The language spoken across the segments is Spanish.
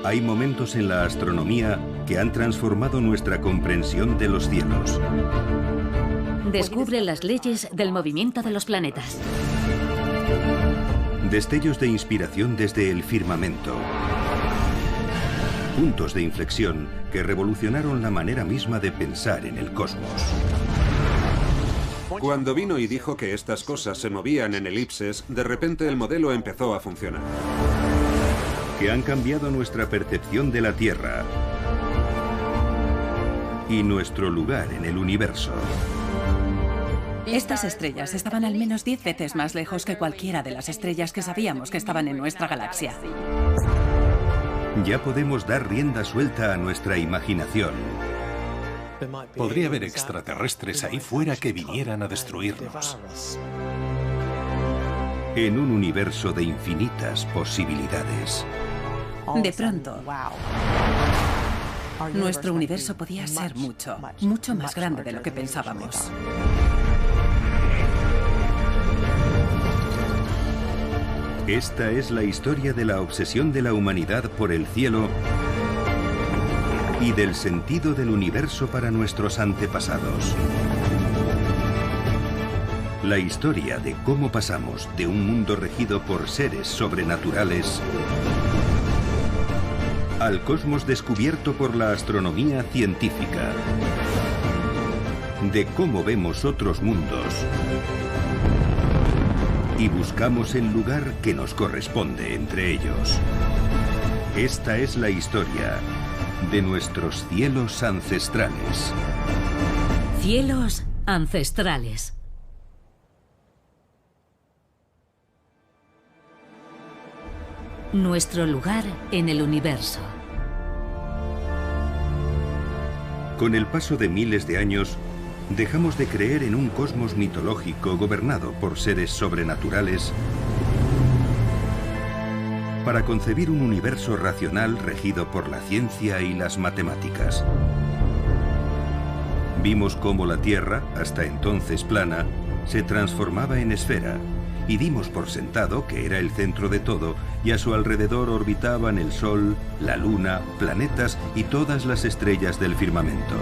Hay momentos en la astronomía que han transformado nuestra comprensión de los cielos. Descubre las leyes del movimiento de los planetas. Destellos de inspiración desde el firmamento. Puntos de inflexión que revolucionaron la manera misma de pensar en el cosmos. Cuando vino y dijo que estas cosas se movían en elipses, de repente el modelo empezó a funcionar. Que han cambiado nuestra percepción de la Tierra y nuestro lugar en el universo. Estas estrellas estaban al menos 10 veces más lejos que cualquiera de las estrellas que sabíamos que estaban en nuestra galaxia. Ya podemos dar rienda suelta a nuestra imaginación. Podría haber extraterrestres ahí fuera que vinieran a destruirnos. En un universo de infinitas posibilidades. De pronto, nuestro universo podía ser mucho más grande de lo que pensábamos. Esta es la historia de la obsesión de la humanidad por el cielo y del sentido del universo para nuestros antepasados. La historia de cómo pasamos de un mundo regido por seres sobrenaturales al cosmos descubierto por la astronomía científica. De cómo vemos otros mundos y buscamos el lugar que nos corresponde entre ellos. Esta es la historia de nuestros cielos ancestrales. Cielos ancestrales. Nuestro lugar en el universo. Con el paso de miles de años, dejamos de creer en un cosmos mitológico gobernado por seres sobrenaturales para concebir un universo racional regido por la ciencia y las matemáticas. Vimos cómo la Tierra, hasta entonces plana, se transformaba en esfera y dimos por sentado que era el centro de todo y a su alrededor orbitaban el Sol, la Luna, planetas y todas las estrellas del firmamento.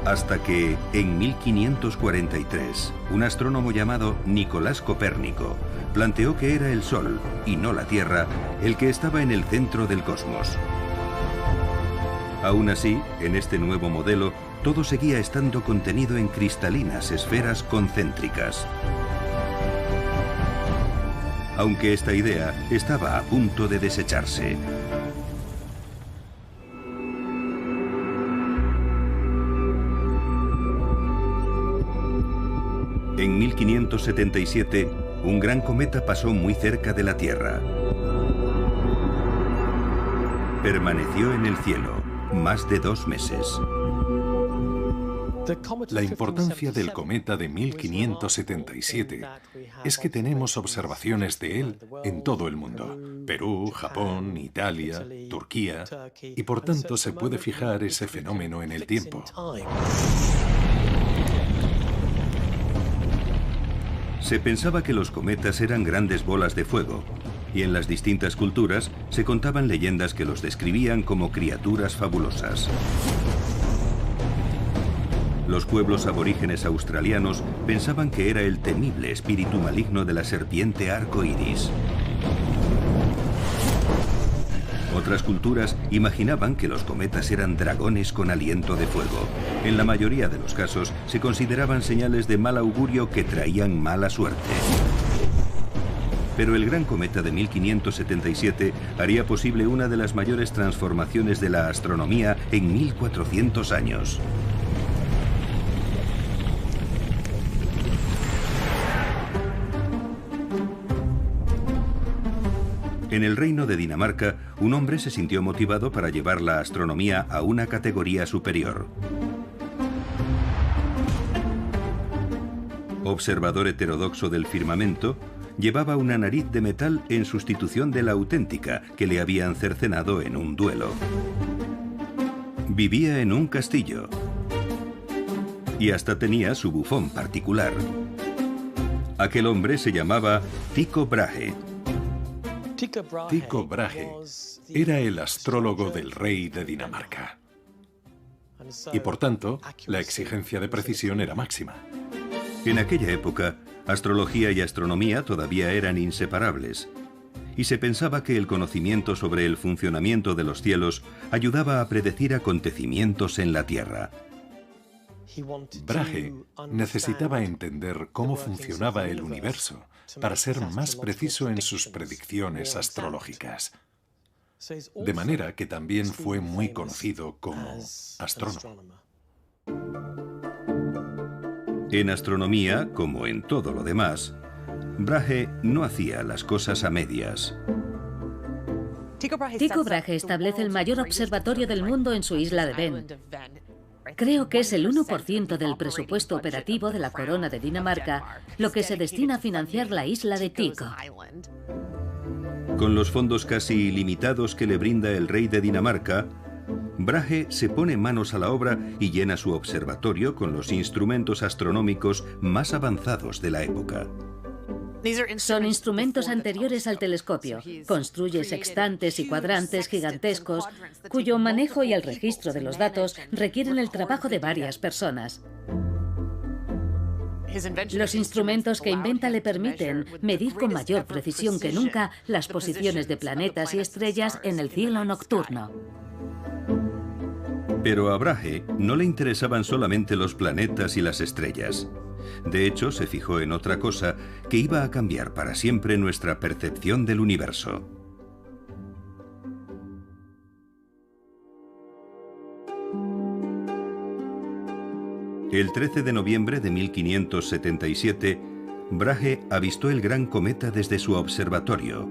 Hasta que, en 1543, un astrónomo llamado Nicolás Copérnico planteó que era el Sol, y no la Tierra, el que estaba en el centro del cosmos. Aún así, en este nuevo modelo, todo seguía estando contenido en cristalinas esferas concéntricas. Aunque esta idea estaba a punto de desecharse. En 1577, un gran cometa pasó muy cerca de la Tierra. Permaneció en el cielo más de 2 meses. La importancia del cometa de 1577 es que tenemos observaciones de él en todo el mundo. Perú, Japón, Italia, Turquía, y por tanto se puede fijar ese fenómeno en el tiempo. Se pensaba que los cometas eran grandes bolas de fuego, y en las distintas culturas se contaban leyendas que los describían como criaturas fabulosas. Los pueblos aborígenes australianos pensaban que era el temible espíritu maligno de la serpiente arco iris. Otras culturas imaginaban que los cometas eran dragones con aliento de fuego. En la mayoría de los casos se consideraban señales de mal augurio que traían mala suerte. Pero el gran cometa de 1577 haría posible una de las mayores transformaciones de la astronomía en 1400 años. En el reino de Dinamarca, un hombre se sintió motivado para llevar la astronomía a una categoría superior. Observador heterodoxo del firmamento, llevaba una nariz de metal en sustitución de la auténtica que le habían cercenado en un duelo. Vivía en un castillo y hasta tenía su bufón particular. Aquel hombre se llamaba Tycho Brahe. Tycho Brahe era el astrólogo del rey de Dinamarca. Y por tanto, la exigencia de precisión era máxima. En aquella época, astrología y astronomía todavía eran inseparables, y se pensaba que el conocimiento sobre el funcionamiento de los cielos ayudaba a predecir acontecimientos en la Tierra. Brahe necesitaba entender cómo funcionaba el universo para ser más preciso en sus predicciones astrológicas. De manera que también fue muy conocido como astrónomo. En astronomía, como en todo lo demás, Brahe no hacía las cosas a medias. Tycho Brahe establece el mayor observatorio del mundo en su isla de Ven. Creo que es el 1% del presupuesto operativo de la corona de Dinamarca lo que se destina a financiar la isla de Tycho. Con los fondos casi ilimitados que le brinda el rey de Dinamarca, Brahe se pone manos a la obra y llena su observatorio con los instrumentos astronómicos más avanzados de la época. Son instrumentos anteriores al telescopio. Construye sextantes y cuadrantes gigantescos, cuyo manejo y el registro de los datos requieren el trabajo de varias personas. Los instrumentos que inventa le permiten medir con mayor precisión que nunca las posiciones de planetas y estrellas en el cielo nocturno. Pero a Brahe no le interesaban solamente los planetas y las estrellas. De hecho, se fijó en otra cosa que iba a cambiar para siempre nuestra percepción del universo. El 13 de noviembre de 1577, Brahe avistó el gran cometa desde su observatorio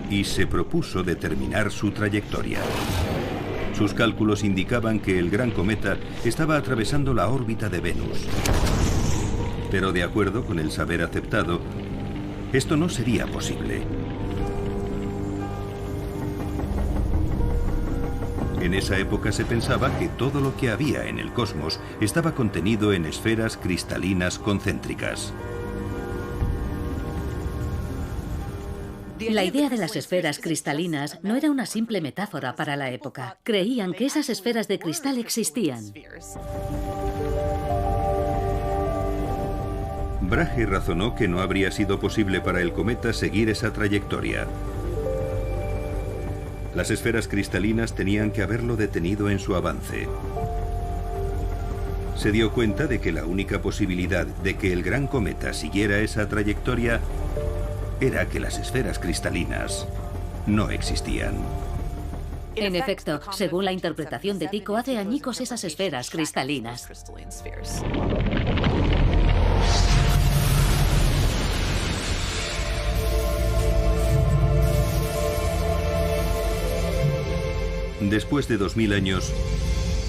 y se propuso determinar su trayectoria. Sus cálculos indicaban que el gran cometa estaba atravesando la órbita de Venus. Pero de acuerdo con el saber aceptado, esto no sería posible. En esa época se pensaba que todo lo que había en el cosmos estaba contenido en esferas cristalinas concéntricas. La idea de las esferas cristalinas no era una simple metáfora para la época. Creían que esas esferas de cristal existían. Brahe razonó que no habría sido posible para el cometa seguir esa trayectoria. Las esferas cristalinas tenían que haberlo detenido en su avance. Se dio cuenta de que la única posibilidad de que el gran cometa siguiera esa trayectoria era que las esferas cristalinas no existían. En efecto, según la interpretación de Tycho, hace añicos esas esferas cristalinas. Después de 2000 años,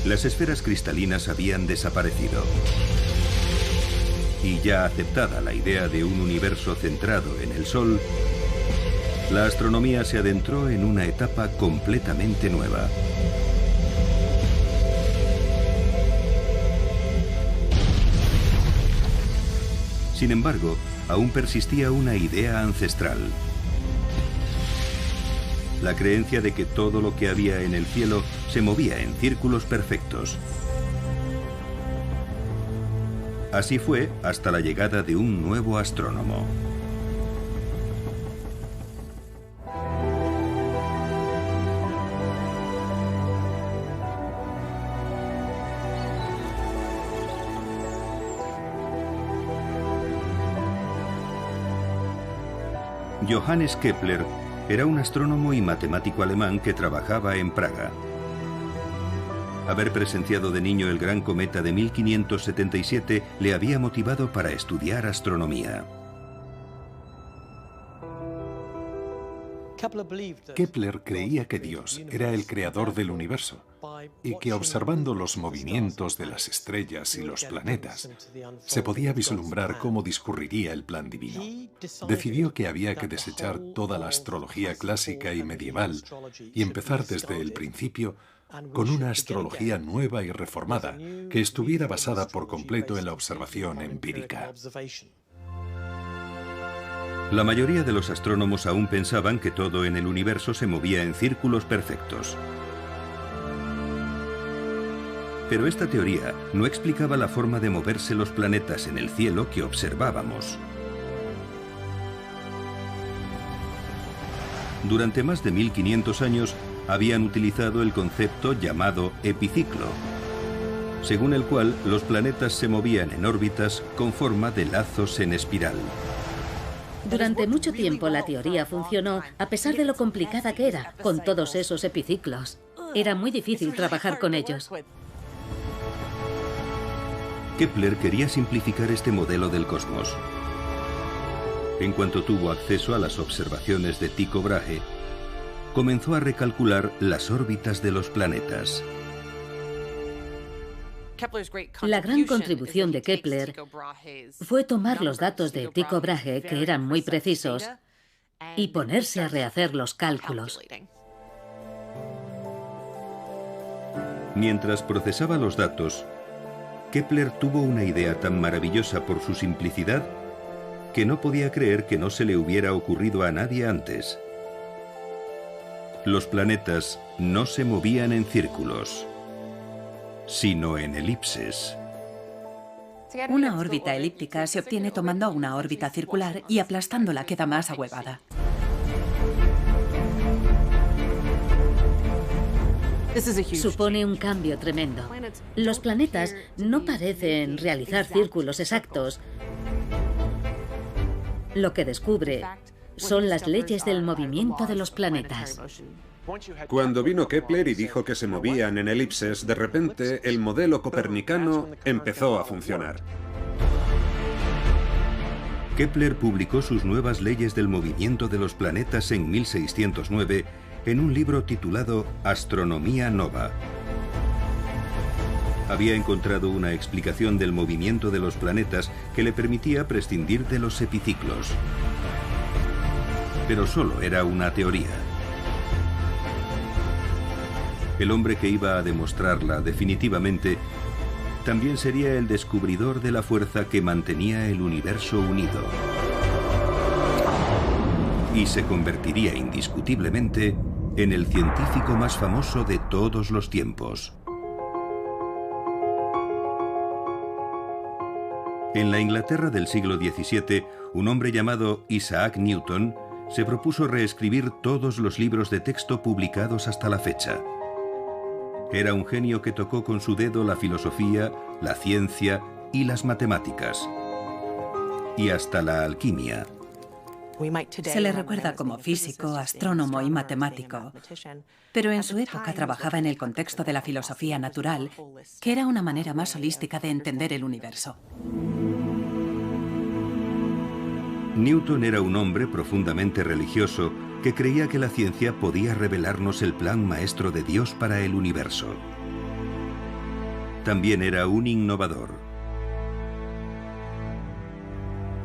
las esferas cristalinas habían desaparecido. Y ya aceptada la idea de un universo centrado en el Sol, la astronomía se adentró en una etapa completamente nueva. Sin embargo, aún persistía una idea ancestral. La creencia de que todo lo que había en el cielo se movía en círculos perfectos. Así fue hasta la llegada de un nuevo astrónomo. Johannes Kepler era un astrónomo y matemático alemán que trabajaba en Praga. Haber presenciado de niño el gran cometa de 1577 le había motivado para estudiar astronomía. Kepler creía que Dios era el creador del universo y que observando los movimientos de las estrellas y los planetas se podía vislumbrar cómo discurriría el plan divino. Decidió que había que desechar toda la astrología clásica y medieval y empezar desde el principio con una astrología nueva y reformada que estuviera basada por completo en la observación empírica. La mayoría de los astrónomos aún pensaban que todo en el universo se movía en círculos perfectos. Pero esta teoría no explicaba la forma de moverse los planetas en el cielo que observábamos. Durante más de 1500 años habían utilizado el concepto llamado epiciclo, según el cual los planetas se movían en órbitas con forma de lazos en espiral. Durante mucho tiempo la teoría funcionó, a pesar de lo complicada que era, con todos esos epiciclos. Era muy difícil trabajar con ellos. Kepler quería simplificar este modelo del cosmos. En cuanto tuvo acceso a las observaciones de Tycho Brahe, comenzó a recalcular las órbitas de los planetas. La gran contribución de Kepler fue tomar los datos de Tycho Brahe, que eran muy precisos, y ponerse a rehacer los cálculos. Mientras procesaba los datos, Kepler tuvo una idea tan maravillosa por su simplicidad que no podía creer que no se le hubiera ocurrido a nadie antes. Los planetas no se movían en círculos, sino en elipses. Una órbita elíptica se obtiene tomando una órbita circular y aplastándola queda más ahuevada. Supone un cambio tremendo. Los planetas no parecen realizar círculos exactos. Lo que descubre son las leyes del movimiento de los planetas. Cuando vino Kepler y dijo que se movían en elipses, de repente el modelo copernicano empezó a funcionar. Kepler publicó sus nuevas leyes del movimiento de los planetas en 1609 en un libro titulado Astronomía Nova. Había encontrado una explicación del movimiento de los planetas que le permitía prescindir de los epiciclos. Pero solo era una teoría. El hombre que iba a demostrarla definitivamente también sería el descubridor de la fuerza que mantenía el universo unido. Y se convertiría indiscutiblemente en el científico más famoso de todos los tiempos. En la Inglaterra del siglo XVII, un hombre llamado Isaac Newton se propuso reescribir todos los libros de texto publicados hasta la fecha. Era un genio que tocó con su dedo la filosofía, la ciencia y las matemáticas. Y hasta la alquimia. Se le recuerda como físico, astrónomo y matemático, pero en su época trabajaba en el contexto de la filosofía natural, que era una manera más holística de entender el universo. Newton era un hombre profundamente religioso que creía que la ciencia podía revelarnos el plan maestro de Dios para el universo. También era un innovador.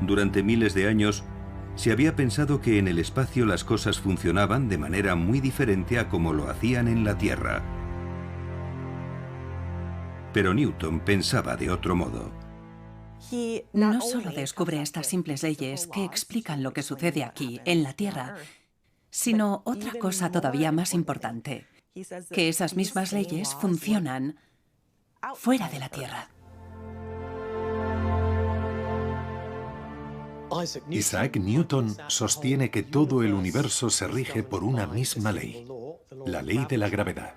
Durante miles de años, se había pensado que en el espacio las cosas funcionaban de manera muy diferente a como lo hacían en la Tierra. Pero Newton pensaba de otro modo. No solo descubre estas simples leyes que explican lo que sucede aquí, en la Tierra, sino otra cosa todavía más importante, que esas mismas leyes funcionan fuera de la Tierra. Isaac Newton sostiene que todo el universo se rige por una misma ley, la ley de la gravedad.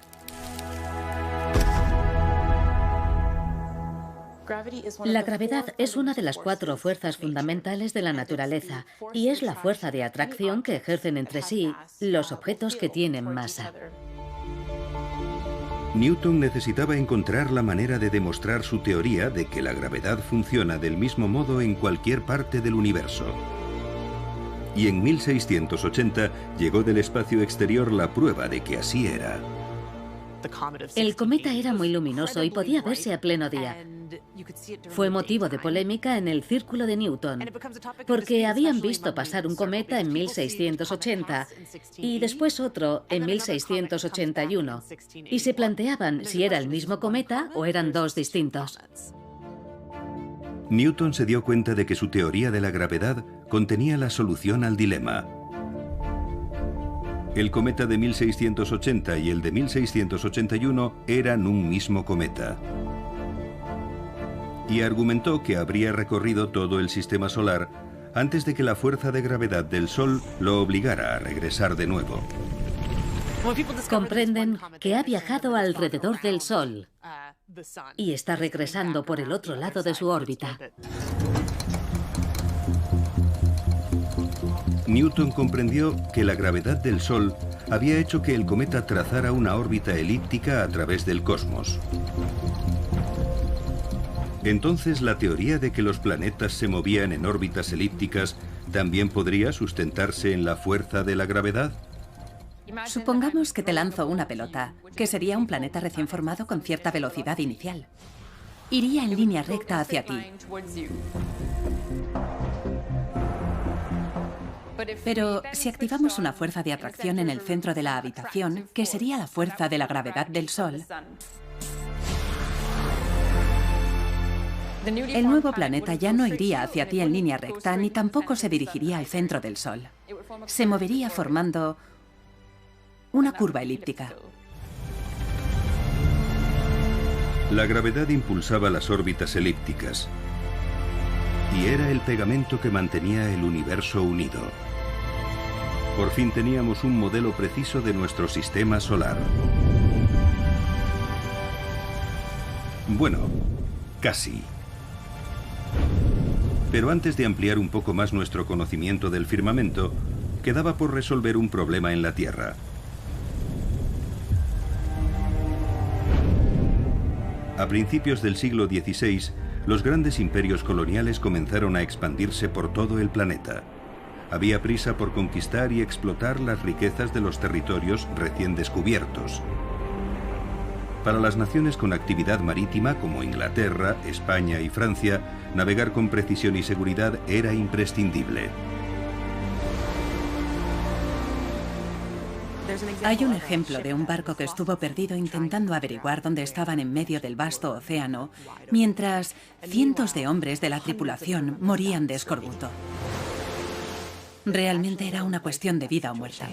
La gravedad es una de las 4 fuerzas fundamentales de la naturaleza y es la fuerza de atracción que ejercen entre sí los objetos que tienen masa. Newton necesitaba encontrar la manera de demostrar su teoría de que la gravedad funciona del mismo modo en cualquier parte del universo. Y en 1680 llegó del espacio exterior la prueba de que así era. El cometa era muy luminoso y podía verse a pleno día. Fue motivo de polémica en el círculo de Newton, porque habían visto pasar un cometa en 1680 y después otro en 1681, y se planteaban si era el mismo cometa o eran 2 distintos. Newton se dio cuenta de que su teoría de la gravedad contenía la solución al dilema. El cometa de 1680 y el de 1681 eran un mismo cometa. Y argumentó que habría recorrido todo el sistema solar antes de que la fuerza de gravedad del Sol lo obligara a regresar de nuevo. Comprenden que ha viajado alrededor del Sol y está regresando por el otro lado de su órbita. Newton comprendió que la gravedad del Sol había hecho que el cometa trazara una órbita elíptica a través del cosmos. Entonces, la teoría de que los planetas se movían en órbitas elípticas también podría sustentarse en la fuerza de la gravedad. Supongamos que te lanzo una pelota, que sería un planeta recién formado con cierta velocidad inicial. Iría en línea recta hacia ti. Pero si activamos una fuerza de atracción en el centro de la habitación, que sería la fuerza de la gravedad del Sol, el nuevo planeta ya no iría hacia ti en línea recta, ni tampoco se dirigiría al centro del Sol. Se movería formando una curva elíptica. La gravedad impulsaba las órbitas elípticas y era el pegamento que mantenía el universo unido. Por fin teníamos un modelo preciso de nuestro sistema solar. Bueno, casi. Pero antes de ampliar un poco más nuestro conocimiento del firmamento, quedaba por resolver un problema en la Tierra. A principios del siglo XVI, los grandes imperios coloniales comenzaron a expandirse por todo el planeta. Había prisa por conquistar y explotar las riquezas de los territorios recién descubiertos. Para las naciones con actividad marítima como Inglaterra, España y Francia, navegar con precisión y seguridad era imprescindible. Hay un ejemplo de un barco que estuvo perdido intentando averiguar dónde estaban en medio del vasto océano, mientras cientos de hombres de la tripulación morían de escorbuto. Realmente era una cuestión de vida o muerte.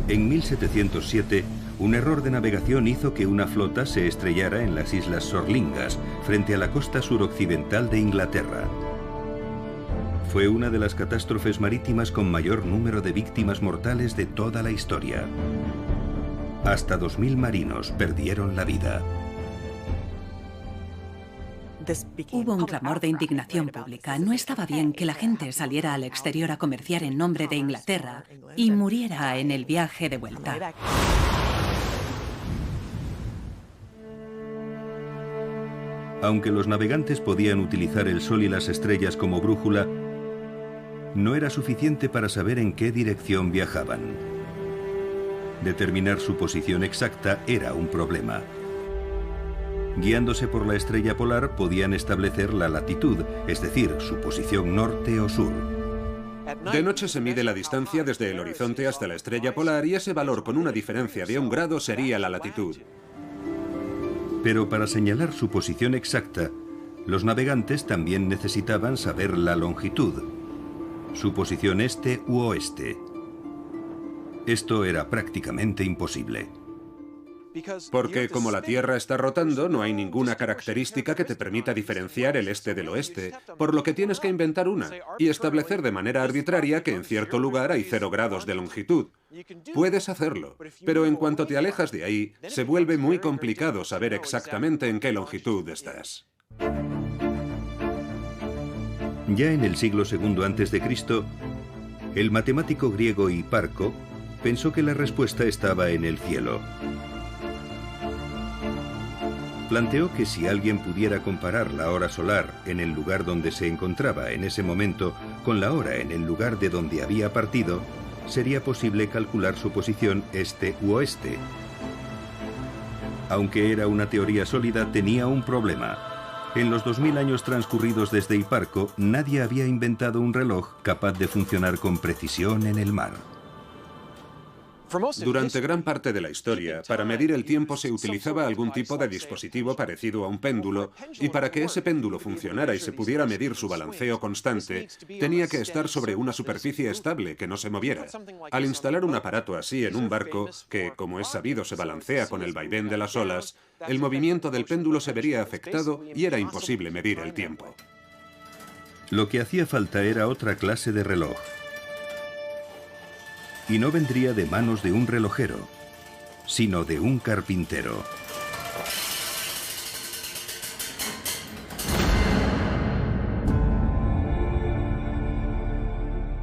En 1707, un error de navegación hizo que una flota se estrellara en las Islas Sorlingas, frente a la costa suroccidental de Inglaterra. Fue una de las catástrofes marítimas con mayor número de víctimas mortales de toda la historia. Hasta 2000 marinos perdieron la vida. Hubo un clamor de indignación pública. No estaba bien que la gente saliera al exterior a comerciar en nombre de Inglaterra y muriera en el viaje de vuelta. Aunque los navegantes podían utilizar el sol y las estrellas como brújula, no era suficiente para saber en qué dirección viajaban. Determinar su posición exacta era un problema. Guiándose por la estrella polar podían establecer la latitud, es decir, su posición norte o sur. De noche se mide la distancia desde el horizonte hasta la estrella polar y ese valor con una diferencia de 1 grado sería la latitud. Pero para señalar su posición exacta, los navegantes también necesitaban saber la longitud, su posición este u oeste. Esto era prácticamente imposible. Porque como la Tierra está rotando, no hay ninguna característica que te permita diferenciar el este del oeste, por lo que tienes que inventar una y establecer de manera arbitraria que en cierto lugar hay 0 grados de longitud. Puedes hacerlo, pero en cuanto te alejas de ahí, se vuelve muy complicado saber exactamente en qué longitud estás. Ya en el siglo II a.C., el matemático griego Hiparco pensó que la respuesta estaba en el cielo. Planteó que si alguien pudiera comparar la hora solar en el lugar donde se encontraba en ese momento con la hora en el lugar de donde había partido, sería posible calcular su posición este u oeste. Aunque era una teoría sólida, tenía un problema. En los 2000 años transcurridos desde Hiparco, nadie había inventado un reloj capaz de funcionar con precisión en el mar. Durante gran parte de la historia, para medir el tiempo se utilizaba algún tipo de dispositivo parecido a un péndulo, y para que ese péndulo funcionara y se pudiera medir su balanceo constante, tenía que estar sobre una superficie estable que no se moviera. Al instalar un aparato así en un barco, que, como es sabido, se balancea con el vaivén de las olas, el movimiento del péndulo se vería afectado y era imposible medir el tiempo. Lo que hacía falta era otra clase de reloj. Y no vendría de manos de un relojero, sino de un carpintero.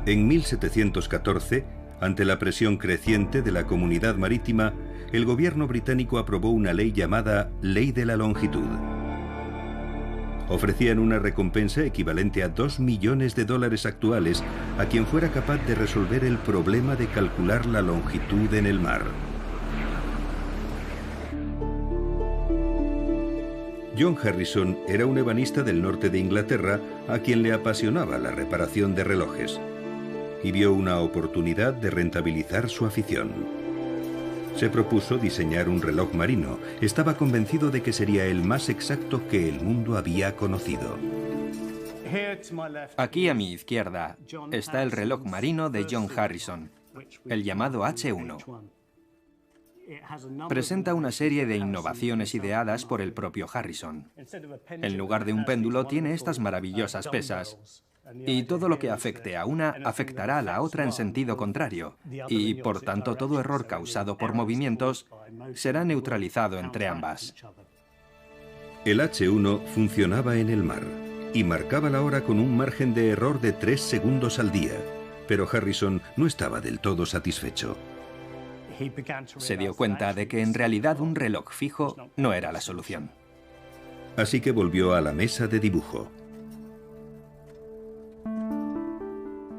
En 1714, ante la presión creciente de la comunidad marítima, el gobierno británico aprobó una ley llamada Ley de la Longitud. Ofrecían una recompensa equivalente a $2 millones actuales a quien fuera capaz de resolver el problema de calcular la longitud en el mar. John Harrison era un ebanista del norte de Inglaterra a quien le apasionaba la reparación de relojes y vio una oportunidad de rentabilizar su afición. Se propuso diseñar un reloj marino. Estaba convencido de que sería el más exacto que el mundo había conocido. Aquí a mi izquierda está el reloj marino de John Harrison, el llamado H1. Presenta una serie de innovaciones ideadas por el propio Harrison. En lugar de un péndulo tiene estas maravillosas pesas. Y todo lo que afecte a una afectará a la otra en sentido contrario, y por tanto todo error causado por movimientos será neutralizado entre ambas. El H1 funcionaba en el mar y marcaba la hora con un margen de error de 3 segundos al día, pero Harrison no estaba del todo satisfecho. Se dio cuenta de que en realidad un reloj fijo no era la solución. Así que volvió a la mesa de dibujo.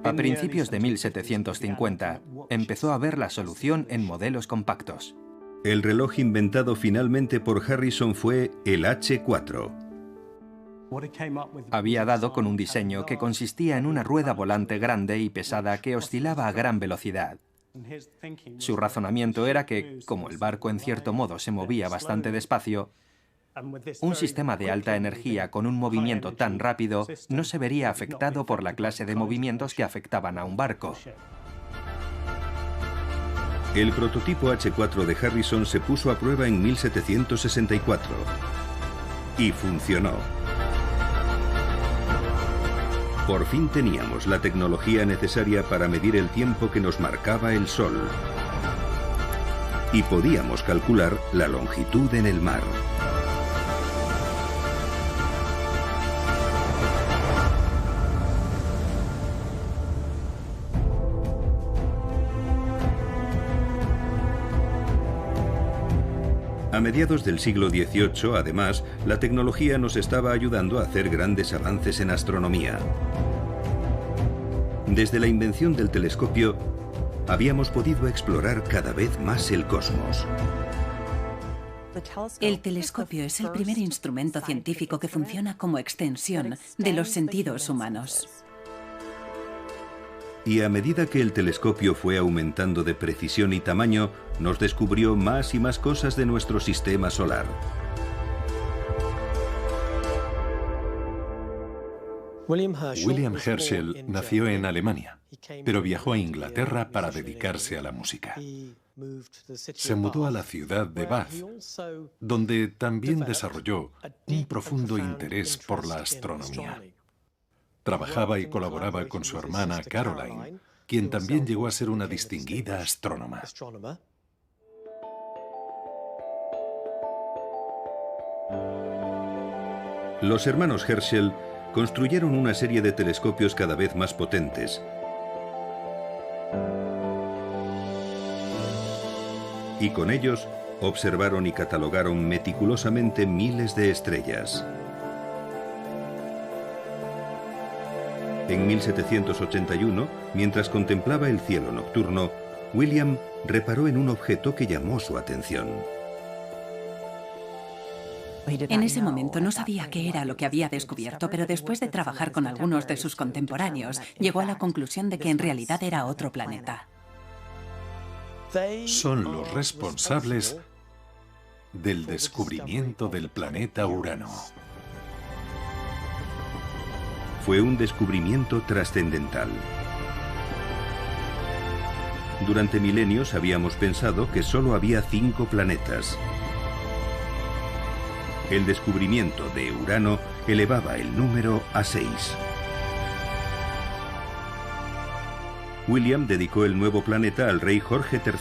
A principios de 1750, empezó a ver la solución en modelos compactos. El reloj inventado finalmente por Harrison fue el H4. Había dado con un diseño que consistía en una rueda volante grande y pesada que oscilaba a gran velocidad. Su razonamiento era que, como el barco en cierto modo se movía bastante despacio, un sistema de alta energía con un movimiento tan rápido no se vería afectado por la clase de movimientos que afectaban a un barco. El prototipo H4 de Harrison se puso a prueba en 1764 y funcionó. Por fin teníamos la tecnología necesaria para medir el tiempo que nos marcaba el sol y podíamos calcular la longitud en el mar. A mediados del siglo XVIII, además, la tecnología nos estaba ayudando a hacer grandes avances en astronomía. Desde la invención del telescopio, habíamos podido explorar cada vez más el cosmos. El telescopio es el primer instrumento científico que funciona como extensión de los sentidos humanos. Y a medida que el telescopio fue aumentando de precisión y tamaño, nos descubrió más y más cosas de nuestro sistema solar. William Herschel nació en Alemania, pero viajó a Inglaterra para dedicarse a la música. Se mudó a la ciudad de Bath, donde también desarrolló un profundo interés por la astronomía. Trabajaba y colaboraba con su hermana Caroline, quien también llegó a ser una distinguida astrónoma. Los hermanos Herschel construyeron una serie de telescopios cada vez más potentes. Y con ellos observaron y catalogaron meticulosamente miles de estrellas. En 1781, mientras contemplaba el cielo nocturno, William reparó en un objeto que llamó su atención. En ese momento no sabía qué era lo que había descubierto, pero después de trabajar con algunos de sus contemporáneos, llegó a la conclusión de que en realidad era otro planeta. Son los responsables del descubrimiento del planeta Urano. Fue un descubrimiento trascendental. Durante milenios habíamos pensado que solo había 5 planetas. El descubrimiento de Urano elevaba el número a 6. William dedicó el nuevo planeta al rey Jorge III.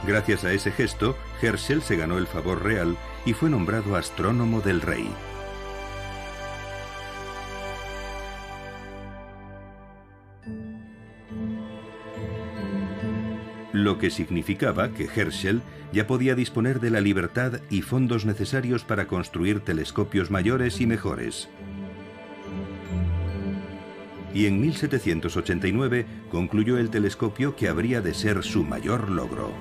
Gracias a ese gesto, Herschel se ganó el favor real y fue nombrado astrónomo del rey. Lo que significaba que Herschel ya podía disponer de la libertad y fondos necesarios para construir telescopios mayores y mejores. Y en 1789 concluyó el telescopio que habría de ser su mayor logro.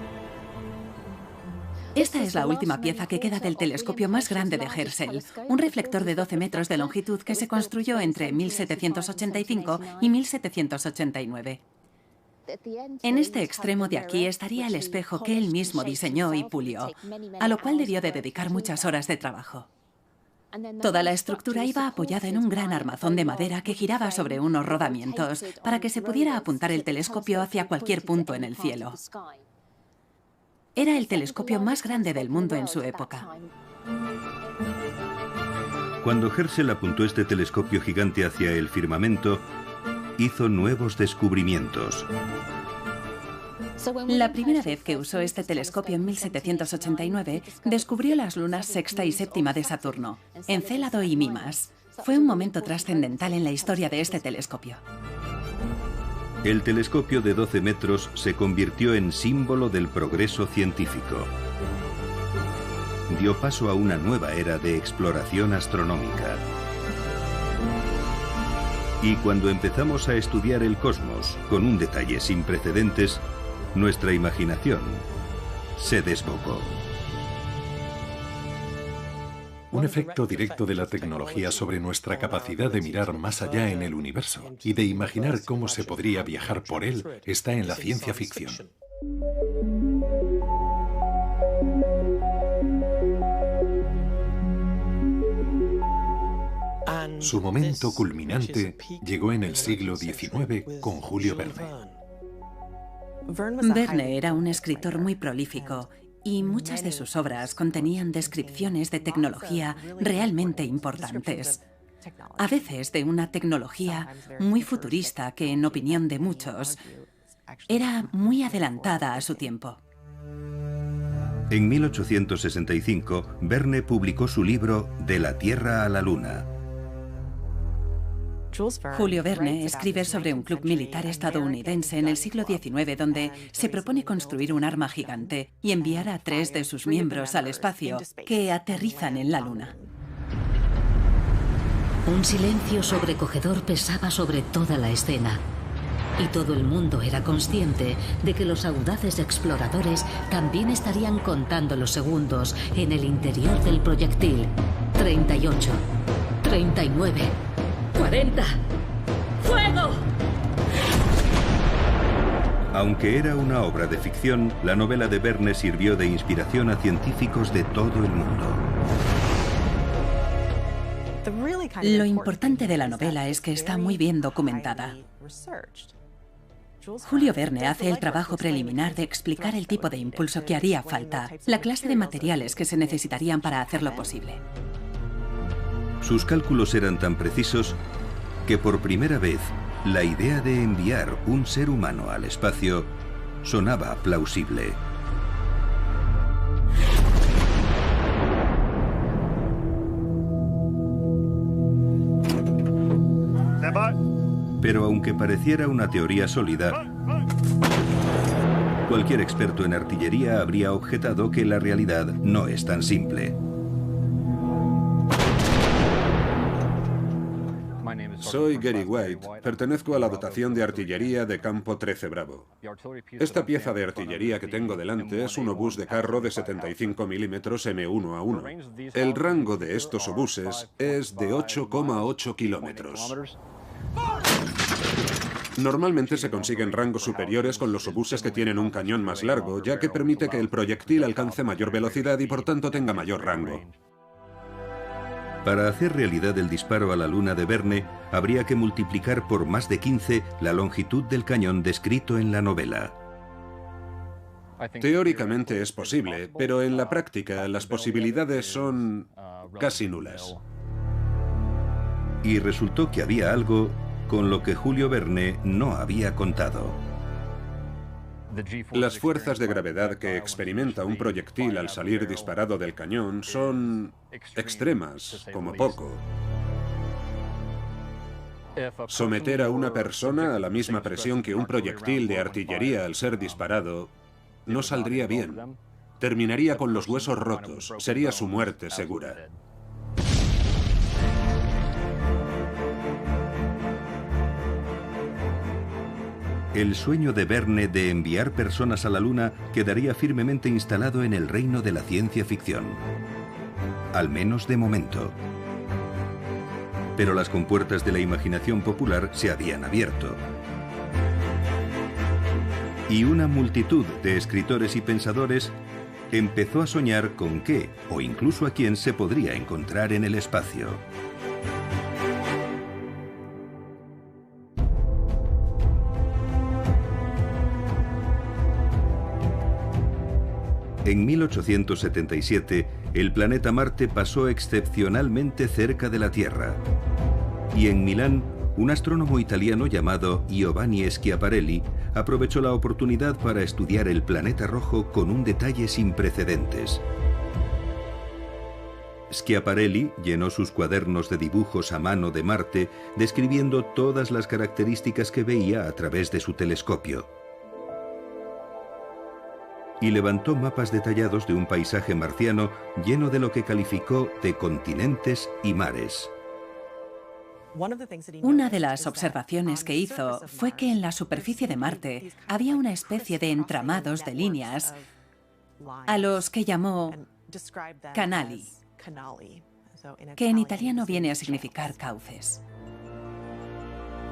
Esta es la última pieza que queda del telescopio más grande de Herschel, un reflector de 12 metros de longitud que se construyó entre 1785 y 1789. En este extremo de aquí estaría el espejo que él mismo diseñó y pulió, a lo cual debió de dedicar muchas horas de trabajo. Toda la estructura iba apoyada en un gran armazón de madera que giraba sobre unos rodamientos para que se pudiera apuntar el telescopio hacia cualquier punto en el cielo. Era el telescopio más grande del mundo en su época. Cuando Herschel apuntó este telescopio gigante hacia el firmamento, hizo nuevos descubrimientos. La primera vez que usó este telescopio en 1789, descubrió las lunas sexta y séptima de Saturno, Encélado y Mimas. Fue un momento trascendental en la historia de este telescopio. El telescopio de 12 metros se convirtió en símbolo del progreso científico. Dio paso a una nueva era de exploración astronómica. Y cuando empezamos a estudiar el cosmos con un detalle sin precedentes, nuestra imaginación se desbocó. Un efecto directo de la tecnología sobre nuestra capacidad de mirar más allá en el universo y de imaginar cómo se podría viajar por él está en la ciencia ficción. Su momento culminante llegó en el siglo XIX con Julio Verne. Verne era un escritor muy prolífico y muchas de sus obras contenían descripciones de tecnología realmente importantes. A veces de una tecnología muy futurista que, en opinión de muchos, era muy adelantada a su tiempo. En 1865, Verne publicó su libro De la Tierra a la Luna. Julio Verne escribe sobre un club militar estadounidense en el siglo XIX donde se propone construir un arma gigante y enviar a 3 de sus miembros al espacio, que aterrizan en la Luna. Un silencio sobrecogedor pesaba sobre toda la escena. Y todo el mundo era consciente de que los audaces exploradores también estarían contando los segundos en el interior del proyectil. 38, 39... 40. ¡Fuego! Aunque era una obra de ficción, la novela de Verne sirvió de inspiración a científicos de todo el mundo. Lo importante de la novela es que está muy bien documentada. Julio Verne hace el trabajo preliminar de explicar el tipo de impulso que haría falta, la clase de materiales que se necesitarían para hacerlo posible. Sus cálculos eran tan precisos que por primera vez la idea de enviar un ser humano al espacio sonaba plausible. Pero aunque pareciera una teoría sólida, cualquier experto en artillería habría objetado que la realidad no es tan simple. Soy Gary White, pertenezco a la dotación de artillería de Campo 13 Bravo. Esta pieza de artillería que tengo delante es un obús de carro de 75 milímetros M1A1. El rango de estos obuses es de 8,8 kilómetros. Normalmente se consiguen rangos superiores con los obuses que tienen un cañón más largo, ya que permite que el proyectil alcance mayor velocidad y por tanto tenga mayor rango. Para hacer realidad el disparo a la luna de Verne, habría que multiplicar por más de 15 la longitud del cañón descrito en la novela. Teóricamente es posible, pero en la práctica las posibilidades son casi nulas. Y resultó que había algo con lo que Julio Verne no había contado. Las fuerzas de gravedad que experimenta un proyectil al salir disparado del cañón son extremas, como poco. Someter a una persona a la misma presión que un proyectil de artillería al ser disparado no saldría bien. Terminaría con los huesos rotos, sería su muerte segura. El sueño de Verne de enviar personas a la Luna quedaría firmemente instalado en el reino de la ciencia ficción. Al menos de momento. Pero las compuertas de la imaginación popular se habían abierto. Y una multitud de escritores y pensadores empezó a soñar con qué, o incluso a quién se podría encontrar en el espacio. En 1877, el planeta Marte pasó excepcionalmente cerca de la Tierra. Y en Milán, un astrónomo italiano llamado Giovanni Schiaparelli aprovechó la oportunidad para estudiar el planeta rojo con un detalle sin precedentes. Schiaparelli llenó sus cuadernos de dibujos a mano de Marte, describiendo todas las características que veía a través de su telescopio. Y levantó mapas detallados de un paisaje marciano lleno de lo que calificó de continentes y mares. Una de las observaciones que hizo fue que en la superficie de Marte había una especie de entramados de líneas a los que llamó canali, que en italiano viene a significar cauces.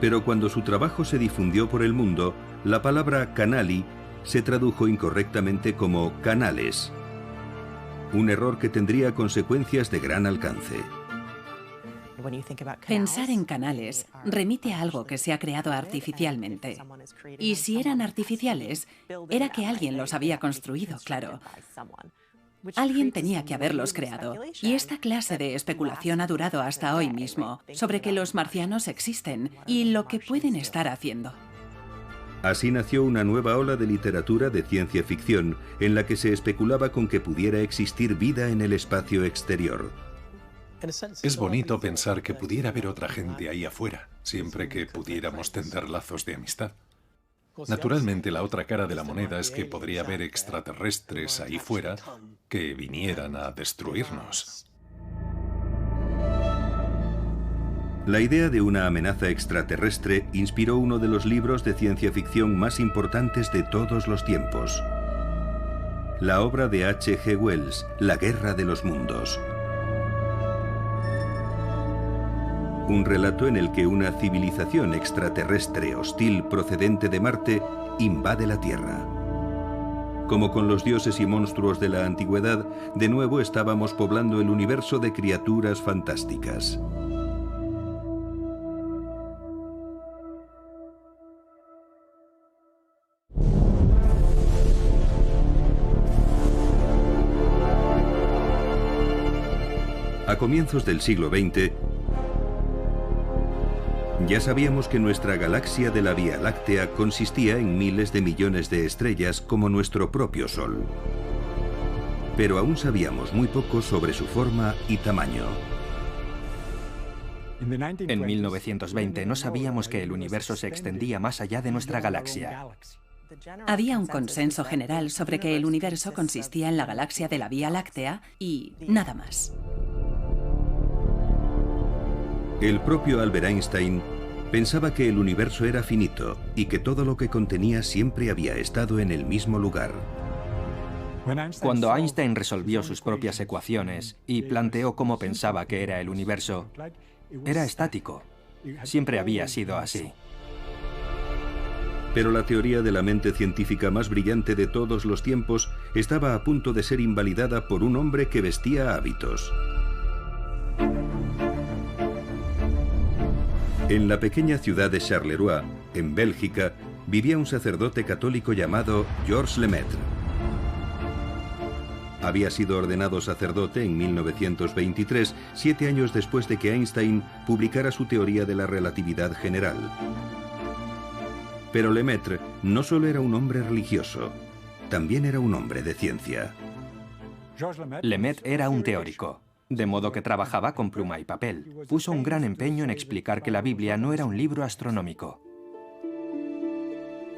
Pero cuando su trabajo se difundió por el mundo, la palabra canali se tradujo incorrectamente como canales. Un error que tendría consecuencias de gran alcance. Pensar en canales remite a algo que se ha creado artificialmente. Y si eran artificiales, era que alguien los había construido, claro. Alguien tenía que haberlos creado. Y esta clase de especulación ha durado hasta hoy mismo, sobre que los marcianos existen y lo que pueden estar haciendo. Así nació una nueva ola de literatura de ciencia ficción en la que se especulaba con que pudiera existir vida en el espacio exterior. Es bonito pensar que pudiera haber otra gente ahí afuera, siempre que pudiéramos tender lazos de amistad. Naturalmente, la otra cara de la moneda es que podría haber extraterrestres ahí fuera que vinieran a destruirnos. La idea de una amenaza extraterrestre inspiró uno de los libros de ciencia ficción más importantes de todos los tiempos. La obra de H.G. Wells, La Guerra de los Mundos. Un relato en el que una civilización extraterrestre hostil procedente de Marte invade la Tierra. Como con los dioses y monstruos de la antigüedad, de nuevo estábamos poblando el universo de criaturas fantásticas. A comienzos del siglo XX, ya sabíamos que nuestra galaxia de la Vía Láctea consistía en miles de millones de estrellas como nuestro propio Sol. Pero aún sabíamos muy poco sobre su forma y tamaño. En 1920 no sabíamos que el universo se extendía más allá de nuestra galaxia. Había un consenso general sobre que el universo consistía en la galaxia de la Vía Láctea y nada más. El propio Albert Einstein pensaba que el universo era finito y que todo lo que contenía siempre había estado en el mismo lugar. Cuando Einstein resolvió sus propias ecuaciones y planteó cómo pensaba que era el universo, era estático. Siempre había sido así. Pero la teoría de la mente científica más brillante de todos los tiempos estaba a punto de ser invalidada por un hombre que vestía hábitos. En la pequeña ciudad de Charleroi, en Bélgica, vivía un sacerdote católico llamado Georges Lemaitre. Había sido ordenado sacerdote en 1923, 7 años después de que Einstein publicara su teoría de la relatividad general. Pero Lemaitre no solo era un hombre religioso, también era un hombre de ciencia. Lemaitre era un teórico, de modo que trabajaba con pluma y papel. Puso un gran empeño en explicar que la Biblia no era un libro astronómico.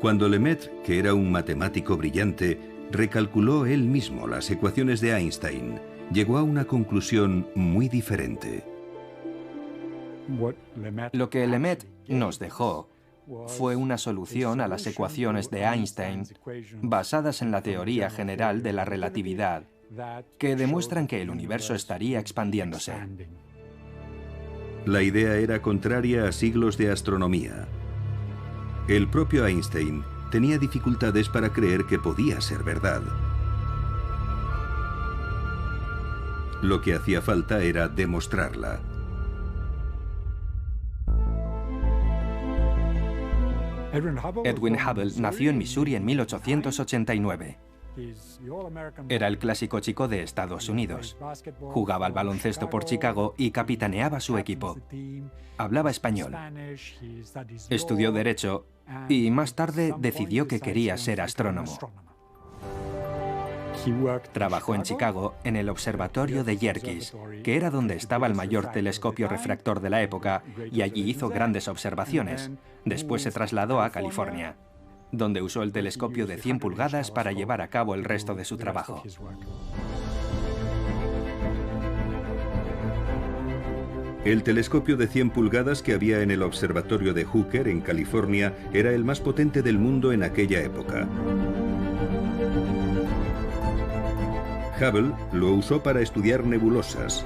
Cuando Lemaitre, que era un matemático brillante, recalculó él mismo las ecuaciones de Einstein, llegó a una conclusión muy diferente. Lo que Lemaitre nos dejó fue una solución a las ecuaciones de Einstein basadas en la teoría general de la relatividad, que demuestran que el universo estaría expandiéndose. La idea era contraria a siglos de astronomía. El propio Einstein tenía dificultades para creer que podía ser verdad. Lo que hacía falta era demostrarla. Edwin Hubble nació en Missouri en 1889. Era el clásico chico de Estados Unidos. Jugaba al baloncesto por Chicago y capitaneaba su equipo. Hablaba español. Estudió Derecho y más tarde decidió que quería ser astrónomo. Trabajó en Chicago en el observatorio de Yerkes, que era donde estaba el mayor telescopio refractor de la época, y allí hizo grandes observaciones. Después se trasladó a California, donde usó el telescopio de 100 pulgadas para llevar a cabo el resto de su trabajo. El telescopio de 100 pulgadas que había en el observatorio de Hooker, en California, era el más potente del mundo en aquella época. Hubble lo usó para estudiar nebulosas,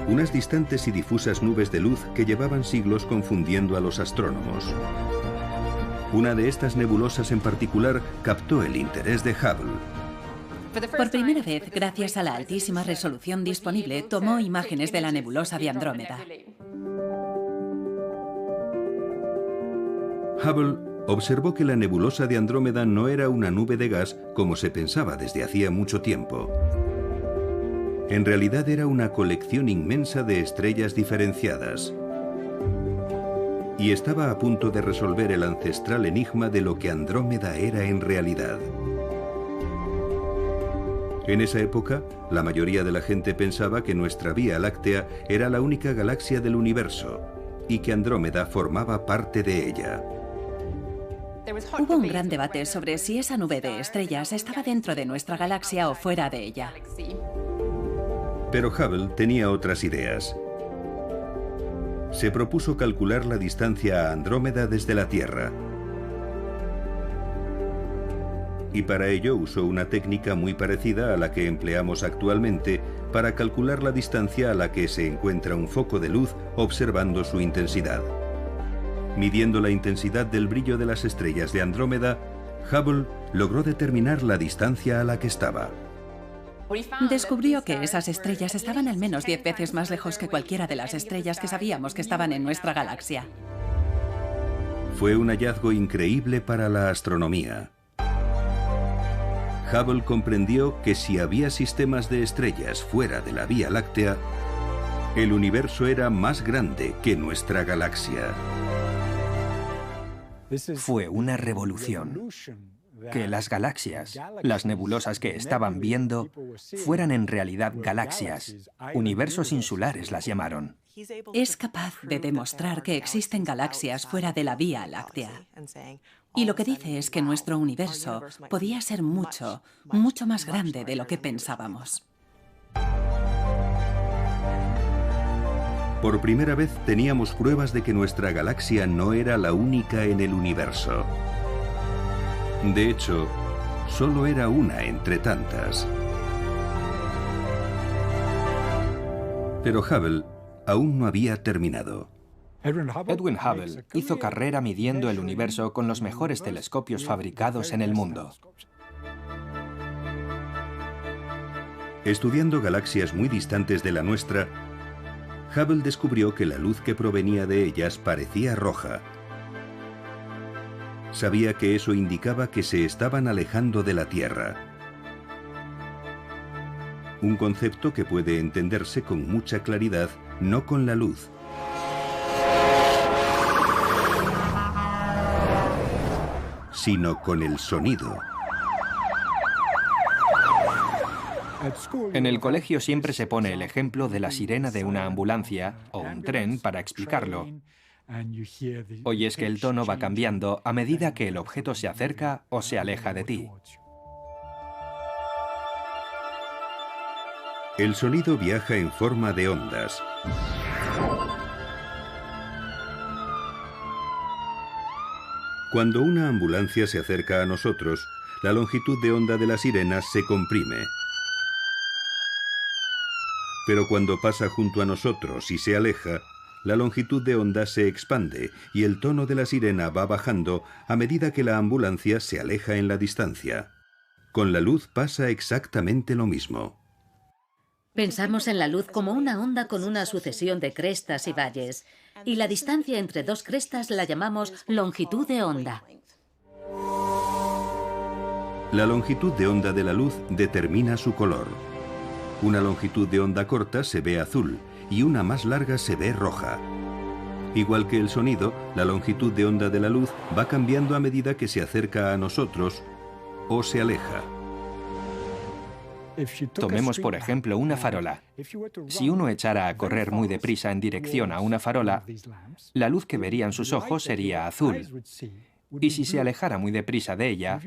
unas distantes y difusas nubes de luz que llevaban siglos confundiendo a los astrónomos. Una de estas nebulosas en particular captó el interés de Hubble. Por primera vez, gracias a la altísima resolución disponible, tomó imágenes de la nebulosa de Andrómeda. Hubble observó que la nebulosa de Andrómeda no era una nube de gas como se pensaba desde hacía mucho tiempo. En realidad era una colección inmensa de estrellas diferenciadas. Y estaba a punto de resolver el ancestral enigma de lo que Andrómeda era en realidad. En esa época, la mayoría de la gente pensaba que nuestra Vía Láctea era la única galaxia del universo y que Andrómeda formaba parte de ella. Hubo un gran debate sobre si esa nube de estrellas estaba dentro de nuestra galaxia o fuera de ella. Pero Hubble tenía otras ideas. Se propuso calcular la distancia a Andrómeda desde la Tierra. Y para ello usó una técnica muy parecida a la que empleamos actualmente para calcular la distancia a la que se encuentra un foco de luz observando su intensidad. Midiendo la intensidad del brillo de las estrellas de Andrómeda, Hubble logró determinar la distancia a la que estaba. Descubrió que esas estrellas estaban al menos 10 veces más lejos que cualquiera de las estrellas que sabíamos que estaban en nuestra galaxia. Fue un hallazgo increíble para la astronomía. Hubble comprendió que si había sistemas de estrellas fuera de la Vía Láctea, el universo era más grande que nuestra galaxia. Fue una revolución. Que las galaxias, las nebulosas que estaban viendo, fueran en realidad galaxias. Universos insulares las llamaron. Es capaz de demostrar que existen galaxias fuera de la Vía Láctea. Y lo que dice es que nuestro universo podía ser mucho, mucho más grande de lo que pensábamos. Por primera vez teníamos pruebas de que nuestra galaxia no era la única en el universo. De hecho, solo era una entre tantas. Pero Hubble aún no había terminado. Edwin Hubble hizo carrera midiendo el universo con los mejores telescopios fabricados en el mundo. Estudiando galaxias muy distantes de la nuestra, Hubble descubrió que la luz que provenía de ellas parecía roja. Sabía que eso indicaba que se estaban alejando de la Tierra. Un concepto que puede entenderse con mucha claridad, no con la luz, sino con el sonido. En el colegio siempre se pone el ejemplo de la sirena de una ambulancia o un tren para explicarlo. Oyes que el tono va cambiando a medida que el objeto se acerca o se aleja de ti. El sonido viaja en forma de ondas. Cuando una ambulancia se acerca a nosotros, la longitud de onda de la sirena se comprime. Pero cuando pasa junto a nosotros y se aleja, la longitud de onda se expande y el tono de la sirena va bajando a medida que la ambulancia se aleja en la distancia. Con la luz pasa exactamente lo mismo. Pensamos en la luz como una onda con una sucesión de crestas y valles, y la distancia entre dos crestas la llamamos longitud de onda. La longitud de onda de la luz determina su color. Una longitud de onda corta se ve azul y una más larga se ve roja. Igual que el sonido, la longitud de onda de la luz va cambiando a medida que se acerca a nosotros o se aleja. Tomemos por ejemplo una farola. Si uno echara a correr muy deprisa en dirección a una farola, la luz que verían sus ojos sería azul. Y si se alejara muy deprisa de ella,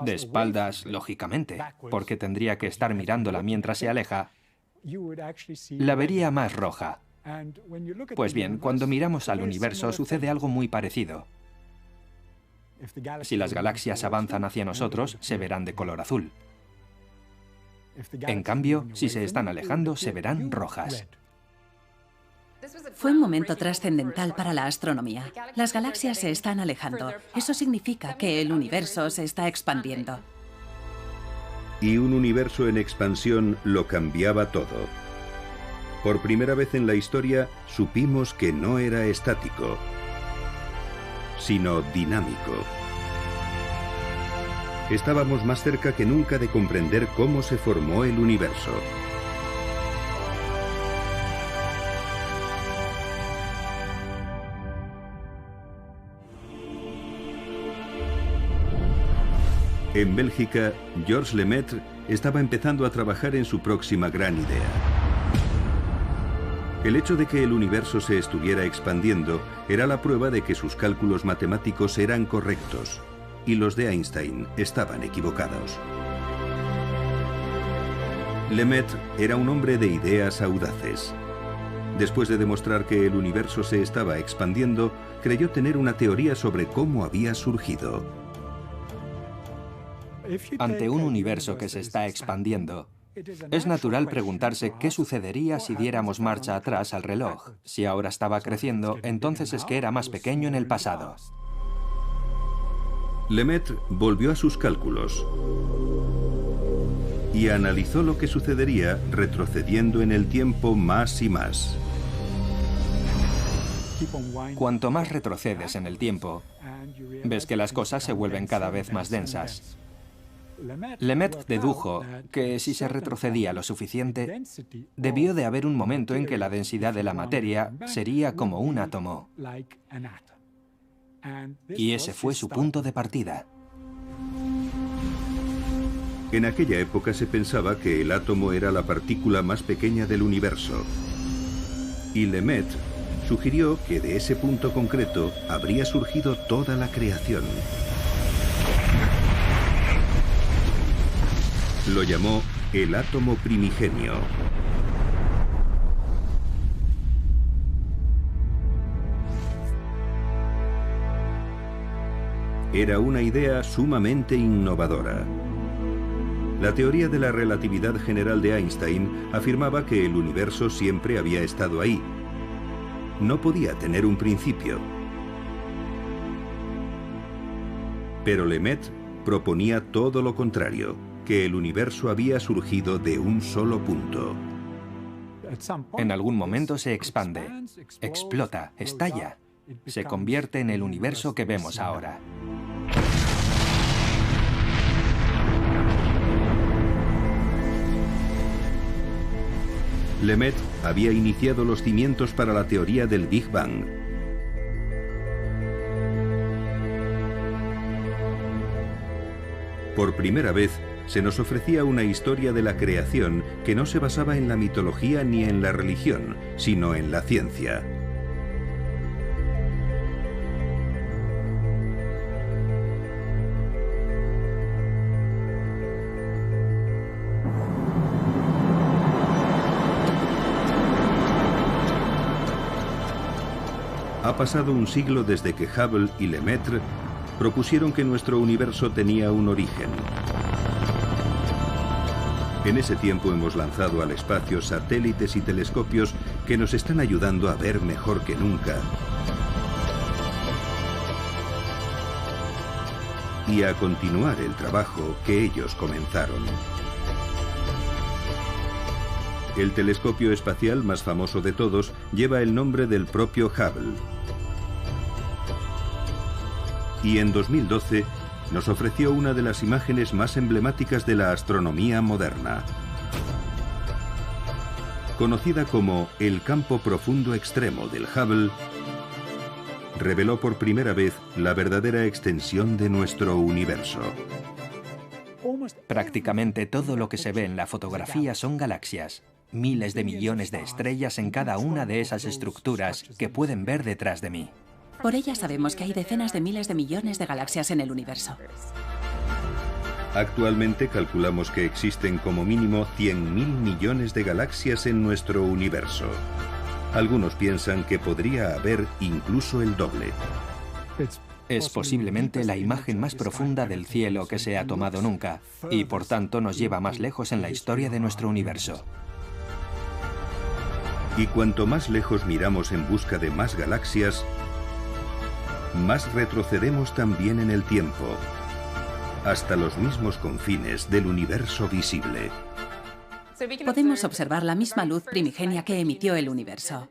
de espaldas, lógicamente, porque tendría que estar mirándola mientras se aleja, la vería más roja. Pues bien, cuando miramos al universo sucede algo muy parecido. Si las galaxias avanzan hacia nosotros, se verán de color azul. En cambio, si se están alejando, se verán rojas. Fue un momento trascendental para la astronomía. Las galaxias se están alejando. Eso significa que el universo se está expandiendo. Y un universo en expansión lo cambiaba todo. Por primera vez en la historia supimos que no era estático, sino dinámico. Estábamos más cerca que nunca de comprender cómo se formó el universo. En Bélgica, Georges Lemaître estaba empezando a trabajar en su próxima gran idea. El hecho de que el universo se estuviera expandiendo era la prueba de que sus cálculos matemáticos eran correctos y los de Einstein estaban equivocados. Lemaître era un hombre de ideas audaces. Después de demostrar que el universo se estaba expandiendo, creyó tener una teoría sobre cómo había surgido. Ante un universo que se está expandiendo, es natural preguntarse qué sucedería si diéramos marcha atrás al reloj. Si ahora estaba creciendo, entonces es que era más pequeño en el pasado. Lemaître volvió a sus cálculos y analizó lo que sucedería retrocediendo en el tiempo más y más. Cuanto más retrocedes en el tiempo, ves que las cosas se vuelven cada vez más densas. Lemaître dedujo que si se retrocedía lo suficiente, debió de haber un momento en que la densidad de la materia sería como un átomo. Y ese fue su punto de partida. En aquella época se pensaba que el átomo era la partícula más pequeña del universo. Y Lemaître sugirió que de ese punto concreto habría surgido toda la creación. Lo llamó el átomo primigenio. Era una idea sumamente innovadora. La teoría de la relatividad general de Einstein afirmaba que el universo siempre había estado ahí. no podía tener un principio. Pero Lemaitre proponía todo lo contrario, que el universo había surgido de un solo punto. En algún momento se expande, explota, estalla. Se convierte en el universo que vemos ahora. Lemaitre había iniciado los cimientos para la teoría del Big Bang. Por primera vez, se nos ofrecía una historia de la creación que no se basaba en la mitología ni en la religión, sino en la ciencia. Ha pasado un siglo desde que Hubble y Lemaitre propusieron que nuestro universo tenía un origen. En ese tiempo hemos lanzado al espacio satélites y telescopios que nos están ayudando a ver mejor que nunca y a continuar el trabajo que ellos comenzaron. El telescopio espacial más famoso de todos lleva el nombre del propio Hubble. Y en 2012 nos ofreció una de las imágenes más emblemáticas de la astronomía moderna. Conocida como el campo profundo extremo del Hubble, reveló por primera vez la verdadera extensión de nuestro universo. Prácticamente todo lo que se ve en la fotografía son galaxias. Miles de millones de estrellas en cada una de esas estructuras que pueden ver detrás de mí. Por ella sabemos que hay decenas de miles de millones de galaxias en el universo. Actualmente calculamos que existen como mínimo 100.000 millones de galaxias en nuestro universo. Algunos piensan que podría haber incluso el doble. Es posiblemente la imagen más profunda del cielo que se ha tomado nunca, y por tanto nos lleva más lejos en la historia de nuestro universo. Y cuanto más lejos miramos en busca de más galaxias, más retrocedemos también en el tiempo, hasta los mismos confines del universo visible. Podemos observar la misma luz primigenia que emitió el universo.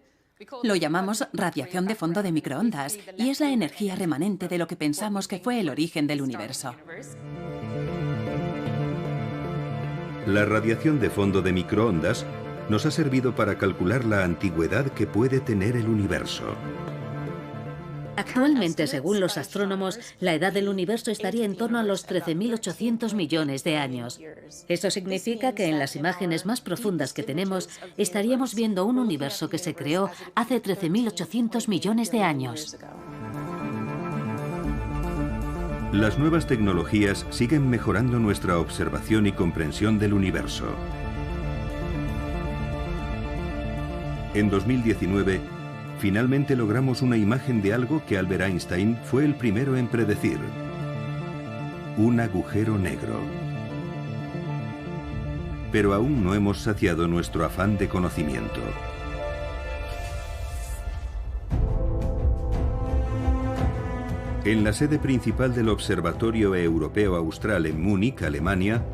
Lo llamamos radiación de fondo de microondas y es la energía remanente de lo que pensamos que fue el origen del universo. La radiación de fondo de microondas nos ha servido para calcular la antigüedad que puede tener el universo. Actualmente, según los astrónomos, la edad del universo estaría en torno a los 13.800 millones de años. Esto significa que en las imágenes más profundas que tenemos, estaríamos viendo un universo que se creó hace 13.800 millones de años. Las nuevas tecnologías siguen mejorando nuestra observación y comprensión del universo. En 2019, finalmente logramos una imagen de algo que Albert Einstein fue el primero en predecir: un agujero negro. Pero aún no hemos saciado nuestro afán de conocimiento. En la sede principal del Observatorio Europeo Austral en Múnich, Alemania,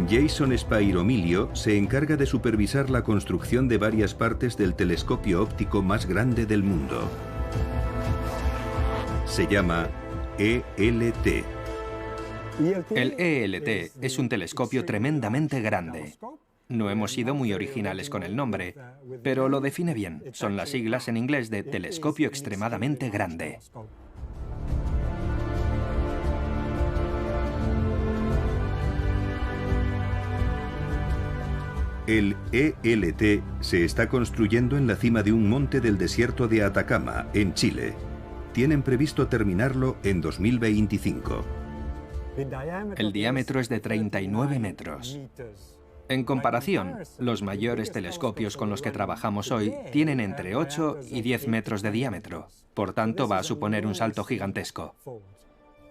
Jason Spairomilio se encarga de supervisar la construcción de varias partes del telescopio óptico más grande del mundo. Se llama ELT. El ELT es un telescopio tremendamente grande. No hemos sido muy originales con el nombre, pero lo define bien. Son las siglas en inglés de telescopio extremadamente grande. El ELT se está construyendo en la cima de un monte del desierto de Atacama, en Chile. Tienen previsto terminarlo en 2025. El diámetro es de 39 metros. En comparación, los mayores telescopios con los que trabajamos hoy tienen entre 8 y 10 metros de diámetro. Por tanto, va a suponer un salto gigantesco.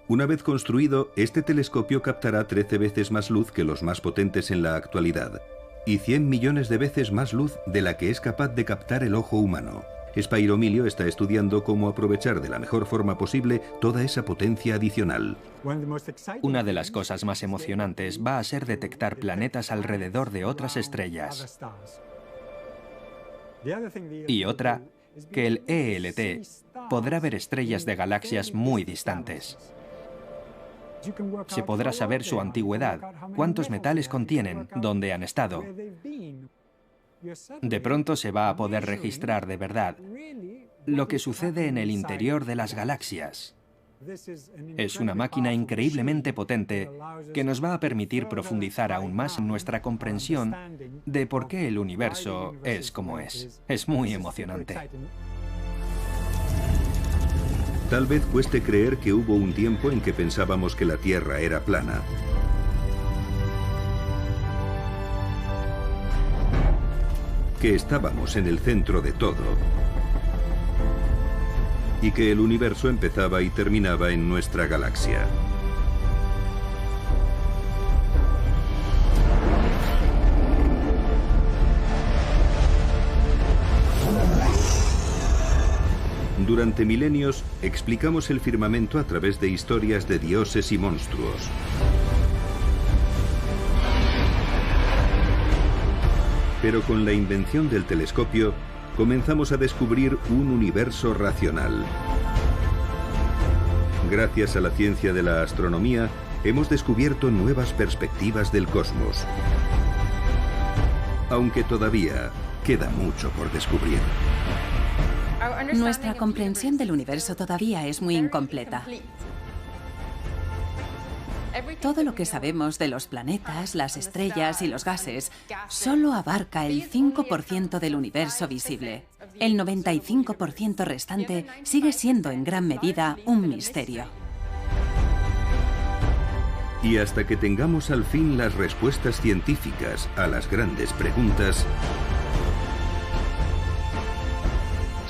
Una vez construido, este telescopio captará 13 veces más luz que los más potentes en la actualidad. y 100 millones de veces más luz de la que es capaz de captar el ojo humano. Spyro Milio está estudiando cómo aprovechar de la mejor forma posible toda esa potencia adicional. Una de las cosas más emocionantes va a ser detectar planetas alrededor de otras estrellas. Y otra, que el ELT podrá ver estrellas de galaxias muy distantes. Se podrá saber su antigüedad, cuántos metales contienen, dónde han estado. De pronto se va a poder registrar de verdad lo que sucede en el interior de las galaxias. Es una máquina increíblemente potente que nos va a permitir profundizar aún más en nuestra comprensión de por qué el universo es como es. Es muy emocionante. Tal vez cueste creer que hubo un tiempo en que pensábamos que la Tierra era plana. Que estábamos en el centro de todo. Y que el universo empezaba y terminaba en nuestra galaxia. Durante milenios explicamos el firmamento a través de historias de dioses y monstruos. Pero con la invención del telescopio comenzamos a descubrir un universo racional. Gracias a la ciencia de la astronomía, hemos descubierto nuevas perspectivas del cosmos. Aunque todavía queda mucho por descubrir. Nuestra comprensión del universo todavía es muy incompleta. Todo lo que sabemos de los planetas, las estrellas y los gases solo abarca el 5% del universo visible. El 95% restante sigue siendo en gran medida un misterio. Y hasta que tengamos al fin las respuestas científicas a las grandes preguntas,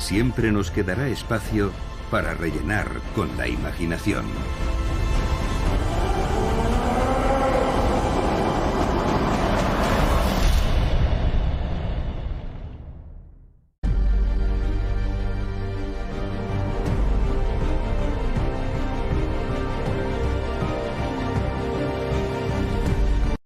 siempre nos quedará espacio para rellenar con la imaginación.